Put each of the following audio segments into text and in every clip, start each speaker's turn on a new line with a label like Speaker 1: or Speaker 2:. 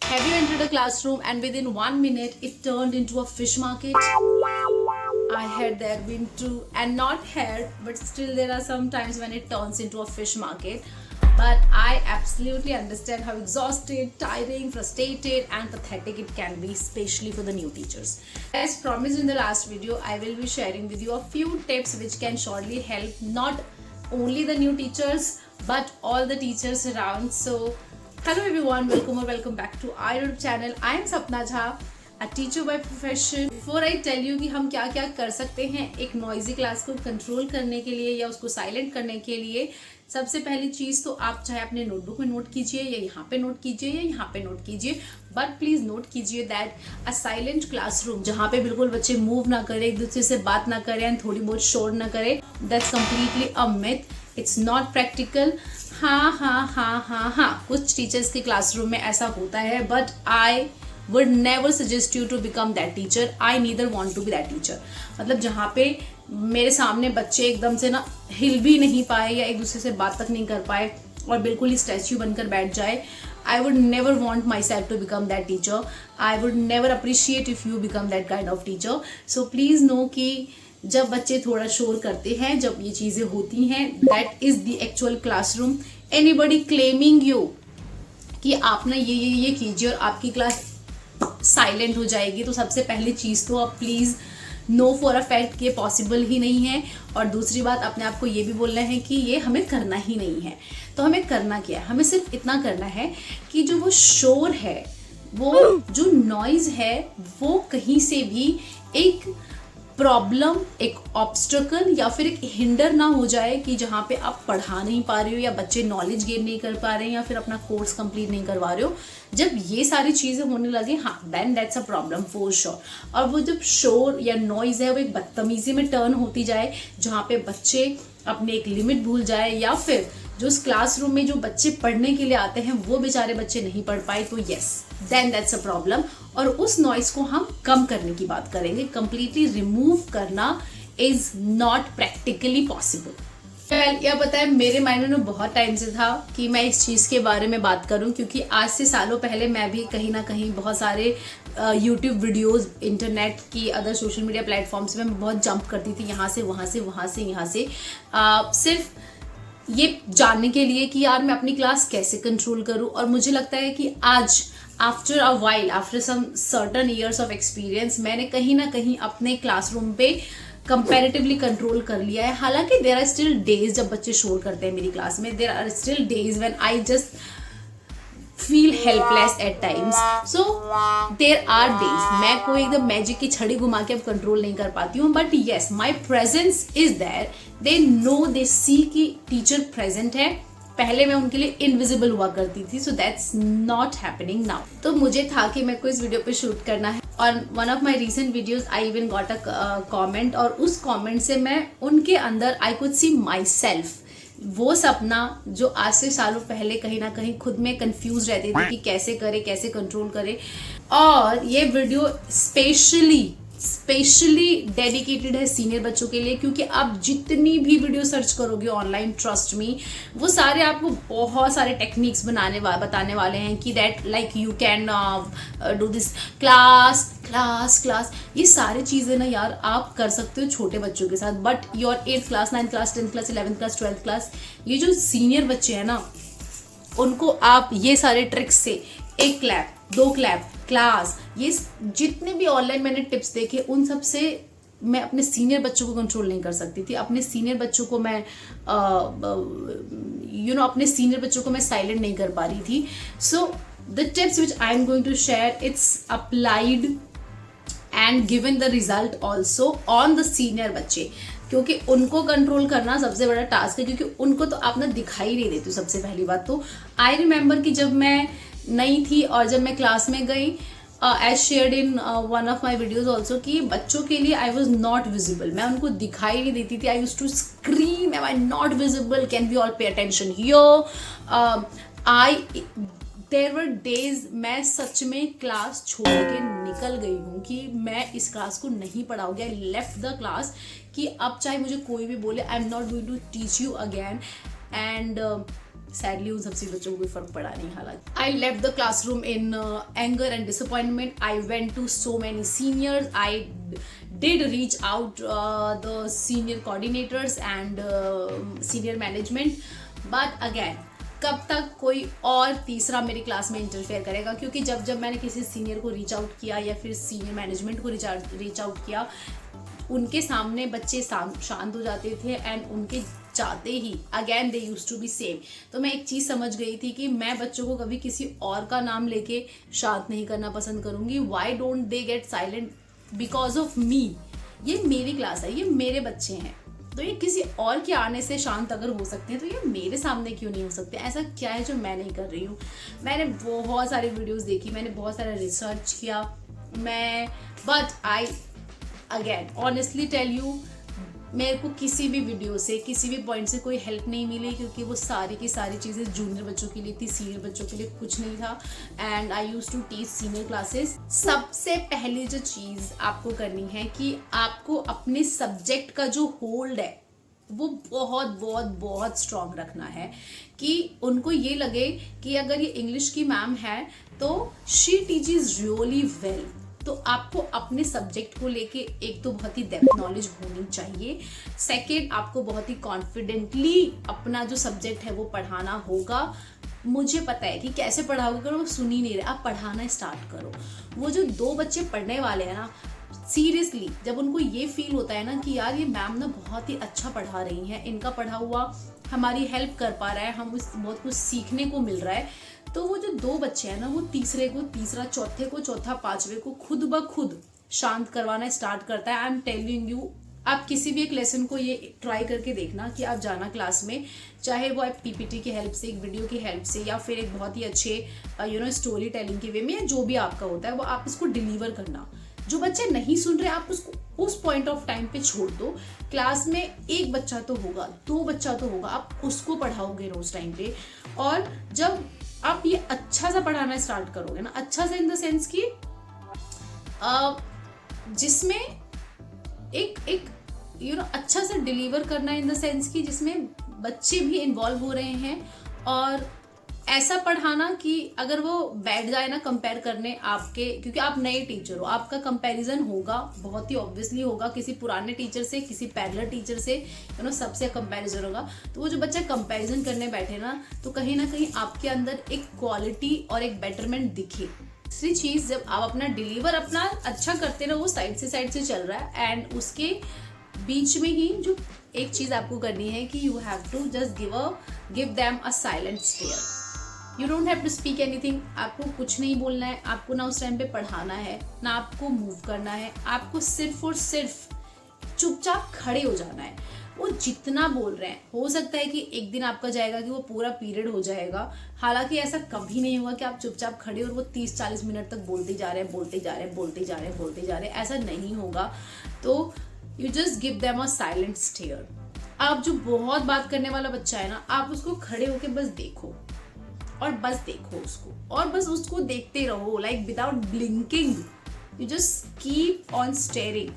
Speaker 1: Have you entered a classroom and within 1 minute it turned into a fish market? I had there been too, and not had, but still there are some times when it turns into a fish market. But I absolutely understand how exhausted, tiring, frustrated, and pathetic it can be, especially for the new teachers. As promised in the last video, I will be sharing with you a few tips which can surely help not only the new teachers but all the teachers around. So, hello everyone, welcome or welcome back to our YouTube channel. I am Sapna Jha, a teacher by profession. Before I tell you कि हम क्या क्या कर सकते हैं एक noisy class को control करने के लिए या उसको साइलेंट करने के लिए, सबसे पहली चीज तो आप चाहे अपने नोटबुक में नोट कीजिए या यहाँ पे नोट कीजिए या यहाँ पे नोट कीजिए, बट प्लीज नोट कीजिए दैट अ साइलेंट क्लासरूम जहाँ पे बिल्कुल बच्चे मूव ना करें, एक दूसरे से बात ना करें एंड थोड़ी बहुत शोर ना करें, that's completely a myth. It's not practical. हाँ, कुछ टीचर्स के क्लासरूम में ऐसा होता है, but I would never suggest you to become that teacher. I neither want to be that teacher. मतलब जहाँ पे मेरे सामने बच्चे एकदम से ना हिल भी नहीं पाए या एक दूसरे से बात तक नहीं कर पाए और बिल्कुल ही स्टैच्यू बनकर बैठ जाए, I would never want myself to become that teacher. I would never appreciate if you become that kind of teacher. So please know कि जब बच्चे थोड़ा शोर करते हैं, जब ये चीज़ें होती हैं, that is the actual classroom. Anybody claiming you कि आप ना ये कीजिए और आपकी क्लास साइलेंट हो जाएगी, तो सबसे पहली चीज़ तो आप please know for a fact कि ये पॉसिबल ही नहीं है. और दूसरी बात, अपने आप को ये भी बोलना है कि ये हमें करना ही नहीं है. तो हमें करना क्या है? हमें सिर्फ इतना करना है कि जो वो शोर है, वो जो नॉइज़ है, वो कहीं से भी एक प्रॉब्लम, एक ऑब्स्टकल या फिर एक हिंडर ना हो जाए कि जहाँ पे आप पढ़ा नहीं पा रहे हो या बच्चे नॉलेज गेन नहीं कर पा रहे हैं या फिर अपना कोर्स कंप्लीट नहीं करवा रहे हो. जब ये सारी चीज़ें होने लगे, हाँ, then that's a problem for sure. और वो जब शोर या नॉइज़ है वो एक बदतमीजी में टर्न होती जाए, जहाँ पे बच्चे अपने एक लिमिट भूल जाए या फिर जो उस क्लासरूम में जो बच्चे पढ़ने के लिए आते हैं वो बेचारे बच्चे नहीं पढ़ पाए, तो yes, then that's a problem. और उस नॉइस को हम कम करने की बात करेंगे. कंप्लीटली रिमूव करना इज नॉट प्रैक्टिकली पॉसिबल. यह पता है, मेरे माइंड में बहुत टाइम से था कि मैं इस चीज़ के बारे में बात करूं, क्योंकि आज से सालों पहले मैं भी कहीं ना कहीं बहुत सारे यूट्यूब वीडियोस, इंटरनेट की अदर सोशल मीडिया प्लेटफॉर्म्स में मैं बहुत जंप करती थी, यहाँ से वहाँ से वहाँ से यहाँ से, सिर्फ ये जानने के लिए कि यार मैं अपनी क्लास कैसे कंट्रोल करूं. और मुझे लगता है कि आज after a while, after some certain years of experience, मैंने कहीं ना कहीं अपने क्लासरूम पे कंपैरेटिवली कंट्रोल कर लिया है. हालांकि देयर आर स्टिल डेज जब बच्चे शोर करते हैं मेरी क्लास में, there are still days when I just feel helpless at times. So there are days, मैं कोई एकदम मैजिक की छड़ी घुमा के अब कंट्रोल नहीं कर पाती हूँ, but yes, my presence is there. They know, they see कि टीचर प्रेजेंट है. पहले मैं उनके लिए इनविजिबल हुआ करती थी, so that's not happening now. तो मुझे था कि मेरे को इस वीडियो पे शूट करना है. और one of my recent videos I even got a comment, और उस कॉमेंट से मैं उनके अंदर I could see my self, वो सपना जो आज से सालों पहले कहीं ना कहीं खुद में कंफ्यूज रहती थी कि कैसे करे, कैसे कंट्रोल करे. और ये वीडियो स्पेशली डेडिकेटेड है सीनियर बच्चों के लिए, क्योंकि आप जितनी भी वीडियो सर्च करोगे ऑनलाइन, ट्रस्ट मी, वो सारे आपको बहुत सारे टेक्निक्स बताने वाले हैं कि that like you can do this class. ये सारी चीज़ें ना यार आप कर सकते हो छोटे बच्चों के साथ, but your 8th class, 9th class, 10th class, 11th class, 12th class, ये जो सीनियर बच्चे हैं ना, उनको आप ये सारे ट्रिक्स से, एक क्लैप, 2 क्लैप, क्लास, ये जितने भी ऑनलाइन मैंने टिप्स देखे, उन सब से मैं अपने सीनियर बच्चों को कंट्रोल नहीं कर सकती थी. अपने सीनियर बच्चों को मैं अपने सीनियर बच्चों को मैं साइलेंट नहीं कर पा रही थी. So the tips which I am going to share, it's applied and given the result also on the senior बच्चे, क्योंकि उनको कंट्रोल करना सबसे बड़ा टास्क है, क्योंकि उनको तो आप ना दिखाई नहीं देती. सबसे पहली बात तो आई रिमेंबर कि जब मैं नई थी और जब मैं क्लास में गई, as shared in one of my videos also, कि बच्चों के लिए आई वॉज नॉट विजिबल, मैं उनको दिखाई नहीं देती थी. I use to scream, am I not visible, can we all pay attention here. There were days मैं सच में क्लास छोड़ के निकल गई हूँ कि मैं इस क्लास को नहीं पढ़ाऊंगी. आई लेफ्ट द क्लास कि अब चाहे मुझे कोई भी बोले, I am not going to teach you again. And sadly उन सबसे बच्चों को कोई फर्क पड़ा नहीं। हालांकि I left the classroom in anger and disappointment. I went to so many seniors. I did reach out the senior coordinators and senior management, but again कब तक कोई और तीसरा मेरी क्लास में इंटरफेयर करेगा, क्योंकि जब मैंने किसी सीनियर को रीच आउट किया या फिर सीनियर मैनेजमेंट को रीच आउट किया, उनके सामने बच्चे शांत हो जाते थे एंड उनके जाते ही again they used to be same. तो मैं एक चीज़ समझ गई थी कि मैं बच्चों को कभी किसी और का नाम लेके शांत नहीं करना पसंद करूँगी। Why don't they get silent because of me. ये मेरी क्लास है, ये मेरे बच्चे हैं, तो ये किसी और के आने से शांत अगर हो सकते हैं तो ये मेरे सामने क्यों नहीं हो सकते? ऐसा क्या है जो मैं नहीं कर रही हूँ? मैंने बहुत सारी वीडियोस देखी, मैंने बहुत सारा रिसर्च किया, but I again honestly tell you, मेरे को किसी भी वीडियो से किसी भी पॉइंट से कोई हेल्प नहीं मिली, क्योंकि वो सारी की सारी चीज़ें जूनियर बच्चों के लिए थी, सीनियर बच्चों के लिए कुछ नहीं था। And I use to teach senior classes. सबसे पहली जो चीज़ आपको करनी है कि आपको अपने सब्जेक्ट का जो होल्ड है वो बहुत बहुत बहुत स्ट्रॉन्ग रखना है, कि उनको ये लगे कि अगर ये इंग्लिश की मैम है तो शी टीचेस रियली वेल। तो आपको अपने सब्जेक्ट को लेके एक तो बहुत ही डेप्थ नॉलेज होनी चाहिए, सेकेंड आपको बहुत ही कॉन्फिडेंटली अपना जो सब्जेक्ट है वो पढ़ाना होगा। मुझे पता है कि कैसे पढ़ाओगे, अगर वो सुन ही नहीं रहे, आप पढ़ाना स्टार्ट करो। वो जो 2 बच्चे पढ़ने वाले हैं ना, सीरियसली जब उनको ये फील होता है ना कि यार ये मैम ना बहुत ही अच्छा पढ़ा रही हैं, इनका पढ़ा हुआ हमारी हेल्प कर पा रहा है, हम बहुत कुछ सीखने को मिल रहा है, तो वो जो 2 बच्चे हैं ना, वो तीसरे को तीसरा, चौथे को चौथा, पांचवे को खुद ब खुद शांत करवाना स्टार्ट करता है। आई एम टेलिंग यू, आप किसी भी एक लेसन को ये ट्राई करके देखना कि आप जाना क्लास में, चाहे वो आप पीपीटी की हेल्प से, एक वीडियो की हेल्प से, या फिर एक बहुत ही अच्छे स्टोरी टेलिंग के वे में, या जो भी आपका होता है वो आप इसको डिलीवर करना। जो बच्चे नहीं सुन रहे, आप उसको उस पॉइंट ऑफ टाइम पे छोड़ दो। क्लास में 1 बच्चा तो होगा, 2 बच्चा तो होगा, आप उसको पढ़ाओगे रोज टाइम पे। और जब आप ये अच्छा सा पढ़ाना स्टार्ट करोगे ना, अच्छा सा इन द सेंस कि जिसमें एक अच्छा सा डिलीवर करना, इन द सेंस कि जिसमें बच्चे भी इन्वॉल्व हो रहे हैं, और ऐसा पढ़ाना कि अगर वो बैठ जाए ना कंपेयर करने आपके, क्योंकि आप नए टीचर हो, आपका कंपैरिजन होगा, बहुत ही ऑब्वियसली होगा, किसी पुराने टीचर से, किसी पैरेलल टीचर से, सबसे कंपैरिजन होगा। तो वो जो बच्चा कंपैरिजन करने बैठे ना, तो कहीं ना कहीं आपके अंदर एक क्वालिटी और एक बेटरमेंट दिखे। दूसरी चीज़, जब आप अपना डिलीवर अपना अच्छा करते रहो, वो साइड से चल रहा है, एंड उसके बीच में ही जो एक चीज़ आपको करनी है कि you have to just give them a silent stare. You don't have to speak anything. आपको कुछ नहीं बोलना है, आपको ना उस टाइम पे पढ़ाना है, ना आपको मूव करना है, आपको सिर्फ और सिर्फ चुपचाप खड़े हो जाना है। वो जितना बोल रहे हैं, हो सकता है कि एक दिन आपका जाएगा कि वो पूरा पीरियड हो जाएगा, हालांकि ऐसा कभी नहीं हुआ कि आप चुपचाप खड़े और वो 30-40 मिनट तक बोलते जा रहे हैं, ऐसा नहीं होगा। तो you just give them a silent stare. आप जो बहुत बात करने वाला बच्चा है ना, आप उसको खड़े होके बस देखो, और बस देखो उसको, और बस उसको देखते रहो, like without blinking, you just keep on steering.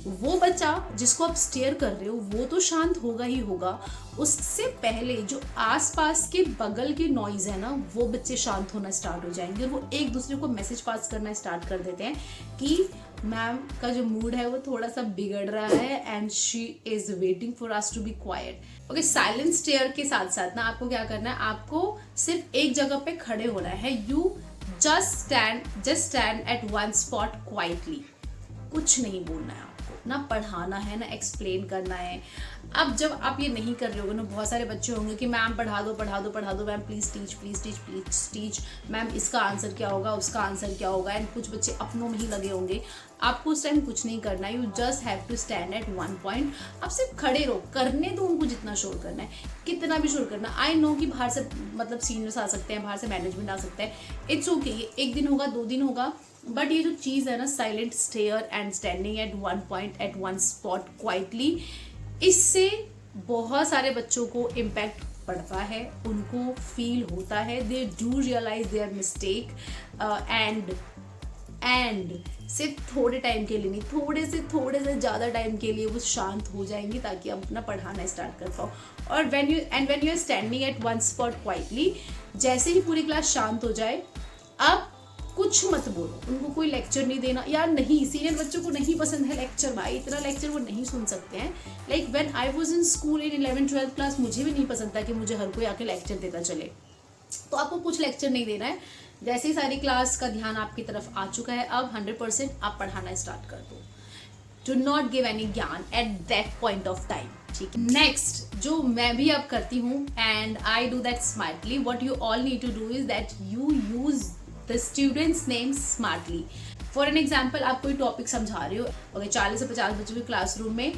Speaker 1: वो बच्चा जिसको आप स्टेयर कर रहे हो वो तो शांत होगा ही होगा, उससे पहले जो आसपास के बगल के नॉइज है ना, वो बच्चे शांत होना स्टार्ट हो जाएंगे। वो एक दूसरे को मैसेज पास करना स्टार्ट कर देते हैं कि मैम का जो मूड है वो थोड़ा सा बिगड़ रहा है, and she is waiting for us to be quiet. Okay, silent stare के साथ साथ ना आपको क्या करना है, आपको सिर्फ एक जगह पे खड़े होना है। You just stand at one spot quietly. कुछ नहीं बोलना है आपको, ना पढ़ाना है, ना एक्सप्लेन करना है। अब जब आप ये नहीं कर रहे होगे ना, बहुत सारे बच्चे होंगे कि मैम पढ़ा दो मैम, प्लीज टीच मैम, इसका आंसर क्या होगा, उसका आंसर क्या होगा, एंड कुछ बच्चे अपनों में ही लगे होंगे। आपको उस टाइम कुछ नहीं करना है, you just have to stand at one point. आप सिर्फ खड़े रहो, करने दो उनको जितना शोर करना है, कितना भी शोर करना। आई नो कि बाहर से सीनियर्स आ सकते हैं, बाहर से मैनेजमेंट आ सकता है, इट्स ओके, ये 1 दिन होगा, 2 दिन होगा, बट ये जो चीज़ है ना, silent stare and standing at one point at one spot quietly, इससे बहुत सारे बच्चों को इम्पैक्ट पड़ता है, उनको फील होता है, they do realise their mistake, एंड सिर्फ थोड़े टाइम के लिए नहीं, थोड़े से ज़्यादा टाइम के लिए वो शांत हो जाएंगी ताकि आप अपना पढ़ाना स्टार्ट कर पाओ। और when you are standing at one spot quietly, जैसे ही पूरी क्लास शांत हो जाए, अब कुछ मत बोलो, उनको कोई लेक्चर नहीं देना। यार नहीं, सीनियर बच्चों को नहीं पसंद है लेक्चर, भाई इतना लेक्चर वो नहीं सुन सकते हैं। Like when I was in school in 11th-12th class, मुझे भी नहीं पसंद था कि मुझे हर कोई आके लेक्चर देता चले। तो आपको कुछ लेक्चर नहीं देना है। जैसे ही सारी क्लास का ध्यान आपकी तरफ आ चुका है, अब 100% आप पढ़ाना स्टार्ट कर दो। डू नॉट गिव एनी ज्ञान at that point of time, ठीक है। नेक्स्ट जो मैं भी अब करती हूँ, and I do that smartly, what you all need to do is that you use the students name smartly. For an example, आप कोई टॉपिक समझा रहे हो, अगर 40 से 50 बच्चों के क्लासरूम में,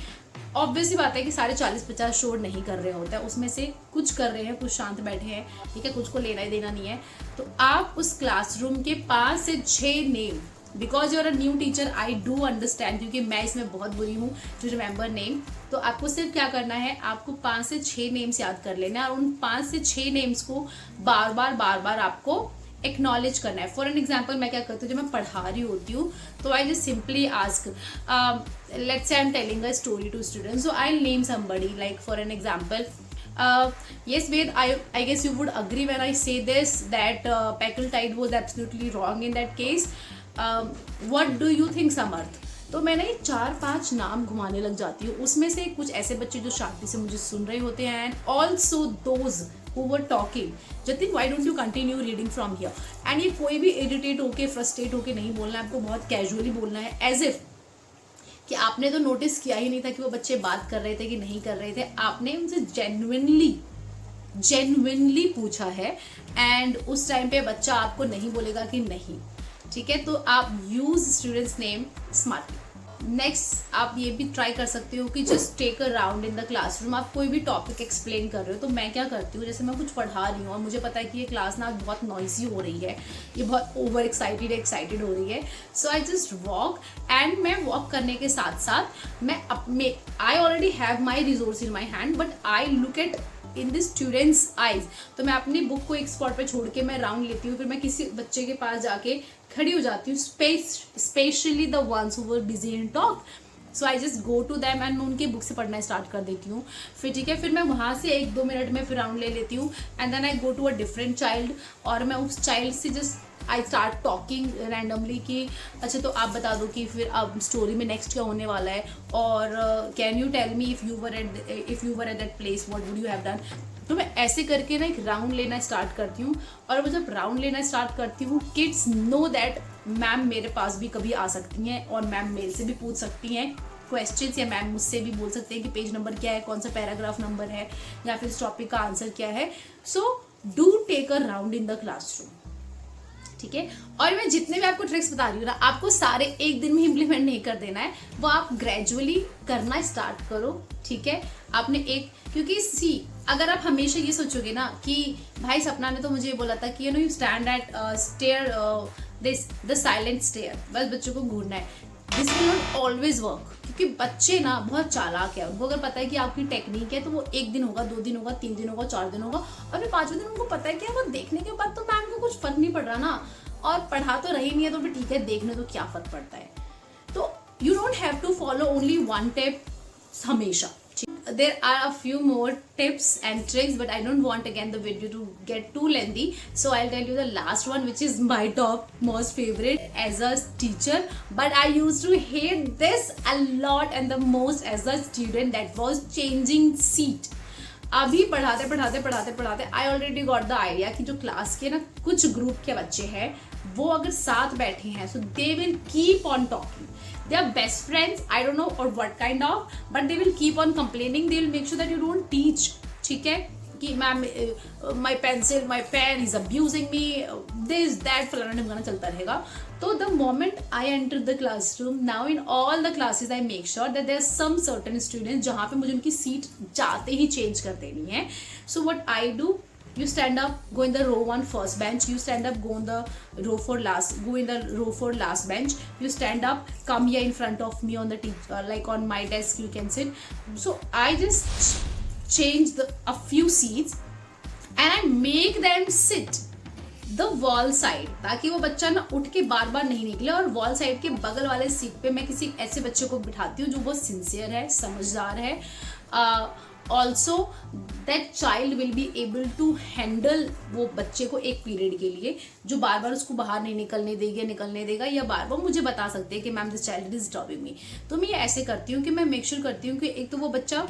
Speaker 1: ऑब्वियसली बात है कि सारे 40-50 शोर नहीं कर रहे होते हैं, उसमें से कुछ कर रहे हैं, कुछ शांत बैठे हैं, ठीक है, कुछ को लेना ही देना नहीं है। तो आप उस क्लासरूम के 5 से 6 name, because you are a new teacher, I do understand, क्योंकि मैं इसमें बहुत बुरी हूँ टू रिमेंबर नेम। तो आपको सिर्फ क्या करना है, आपको 5 से 6 नेम्स याद कर लेना है और उन 5 से 6 नेम्स को बार बार आपको एक्नॉलेज करना है। फॉर एन एग्जाम्पल, मैं क्या करती हूँ, जब मैं पढ़ा रही होती हूँ तो I just simply ask, let's say I am telling a story to students, so I name somebody, like for an example, yes Ved, I guess you would agree when I say this that Packletide was absolutely wrong in that case. What do you think, Samarth? तो मैं ना ये 4-5 नाम घुमाने लग जाती हूँ, उसमें से कुछ ऐसे बच्चे जो शांति से मुझे सुन रहे होते हैं, and also those who were talking. Jatin, why don't you continue reading from here? And ये कोई भी इरिटेट होके, फ्रस्ट्रेट होके नहीं बोलना है, आपको बहुत कैजुअली बोलना है, एज इफ कि आपने तो नोटिस किया ही नहीं था कि वो बच्चे बात कर रहे थे कि नहीं कर रहे थे। आपने उनसे जेन्युइनली पूछा है, एंड उस टाइम पे बच्चा आपको नहीं बोलेगा कि नहीं, ठीक है। तो आप use students name smartly. Next, आप ये भी ट्राई कर सकते हो कि just take a round in the classroom. आप कोई भी टॉपिक एक्सप्लेन कर रहे हो, तो मैं क्या करती हूँ, जैसे मैं कुछ पढ़ा रही हूँ और मुझे पता है कि ये क्लास ना बहुत नॉइजी हो रही है, ये बहुत ओवर एक्साइटेड हो रही है, सो आई जस्ट वॉक, एंड मैं वॉक करने के साथ साथ मैं I already have my resource in my hand, but I look at in the students eyes. तो मैं अपनी बुक को एक स्पॉट पे छोड़ के मैं राउंड लेती हूँ, फिर मैं किसी बच्चे के पास जाके खड़ी हो जाती हूँ, specially the ones who were busy in talk, so I just go to them and मैं उनकी बुक से पढ़ना स्टार्ट कर देती हूँ। फिर ठीक है, फिर मैं वहाँ से 1-2 मिनट में फिर राउंड ले लेती हूँ, and then I go to a different child, और मैं उस चाइल्ड से just I start talking randomly कि अच्छा तो आप बता दो कि फिर अब स्टोरी में नेक्स्ट क्या होने वाला है, और can you tell me if you were at that place what would you have done. तो मैं ऐसे करके ना एक राउंड लेना स्टार्ट करती हूँ, और वो जब राउंड लेना स्टार्ट करती हूँ, किड्स नो दैट मैम मेरे पास भी कभी आ सकती हैं, और मैम मेरे से भी पूछ सकती हैं क्वेश्चंस, या मैम मुझसे भी बोल सकते हैं कि पेज नंबर क्या है, कौन सा पैराग्राफ नंबर है, या फिर इस टॉपिक का आंसर क्या है। So do take a round in the classroom, ठीक है। और मैं जितने भी आपको ट्रिक्स बता रही हूँ ना, आपको सारे एक दिन में इम्प्लीमेंट नहीं कर देना है, वो आप ग्रेजुअली करना स्टार्ट करो, ठीक है। आपने क्योंकि अगर आप हमेशा ये सोचोगे ना कि भाई सपना ने तो मुझे ये बोला था कि you stand at stare the silent stare, बस बच्चों को घूरना है, this will not always work, क्योंकि बच्चे ना बहुत चालाक है। उनको अगर पता है कि आपकी टेक्निक है, तो वो 1 दिन होगा, 2 दिन होगा, 3 दिन होगा, 4 दिन होगा, और फिर 5वें दिन उनको पता है कि वो देखने के बाद तो मैम को कुछ फर्क नहीं पड़ रहा ना, और पढ़ा तो रही नहीं है, तो फिर ठीक है, देखने तो क्या फर्क पड़ता है। तो you don't have to follow only one tip हमेशा। There are a few more tips and tricks, but I don't want again the video to get too lengthy, so I'll tell you the last one, which is my top most favorite as a teacher, but I used to hate this a lot and the most as a student, that was changing seat. अभी पढ़ाते I already got the idea कि जो class के ना कुछ group के बच्चे हैं, वो अगर साथ बैठे हैं, so they will keep on talking, they are best friends, I don't know or what kind of, but they will keep on complaining, they will make sure that you don't teach, ठीक है, कि ma'am my pencil, my pen is abusing me, this that फलाना ढिमकाना चलता रहेगा। तो the moment I enter the classroom, now in all the classes I make sure that there are some certain students जहाँ पे मुझे उनकी सीट जाते ही change कर देनी है। So what I do, you stand up, go in the row 1 first bench, you stand up, go in the row 4 last bench, you stand up, come here in front of me on the like on my desk you can sit. So I just change a few seats and I make them sit the wall side, ताकि वो बच्चा ना उठ के बार बार नहीं निकले। और wall side के बगल वाले सीट पे मैं किसी ऐसे बच्चे को बिठाती हूँ जो बहुत सिंसियर है, समझदार है, also that child will be able to handle वो बच्चे को एक पीरियड के लिए, जो बार बार उसको बाहर नहीं निकलने देगा या बार बार मुझे बता सकते हैं कि ma'am this child is disturbing me. तो मैं ये ऐसे करती हूँ कि मैं मेक श्योर करती हूँ कि एक तो वो बच्चा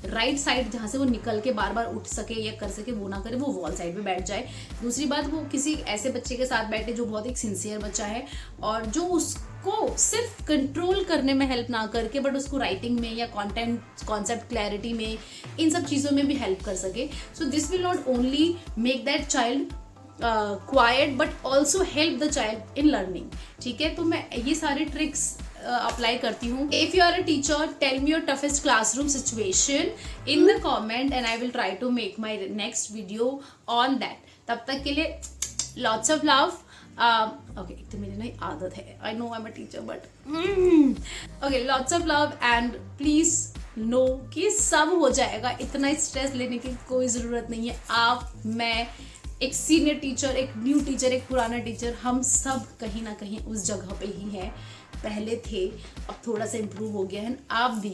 Speaker 1: राइट साइड जहाँ से वो निकल के बार बार उठ सके या कर सके वो ना करे, वो वॉल साइड पे बैठ जाए। दूसरी बात, वो किसी ऐसे बच्चे के साथ बैठे जो बहुत एक सिंसियर बच्चा है और जो उसको सिर्फ कंट्रोल करने में हेल्प ना करके बट उसको राइटिंग में या कॉन्सेप्ट क्लैरिटी में, इन सब चीज़ों में भी हेल्प कर सके। So this will not only make that child quite but also help the child in learning. ठीक है, तो मैं ये सारे ट्रिक्स अप्लाई करती हूँ। If you are a teacher, tell me your toughest classroom situation in the comment and I will try to make my next video on that. तब तक के लिए लॉट्स ऑफ लव। ओके, तो मेरी नई आदत है, I know I am a teacher but okay, lots of love and please know कि सब हो जाएगा, इतना स्ट्रेस लेने की कोई ज़रूरत नहीं है। आप, मैं, एक सीनियर टीचर, एक न्यू टीचर, एक पुराना टीचर, हम सब कहीं ना कहीं उस जगह पे ही हैं, पहले थे, अब थोड़ा सा इम्प्रूव हो गया है, आप भी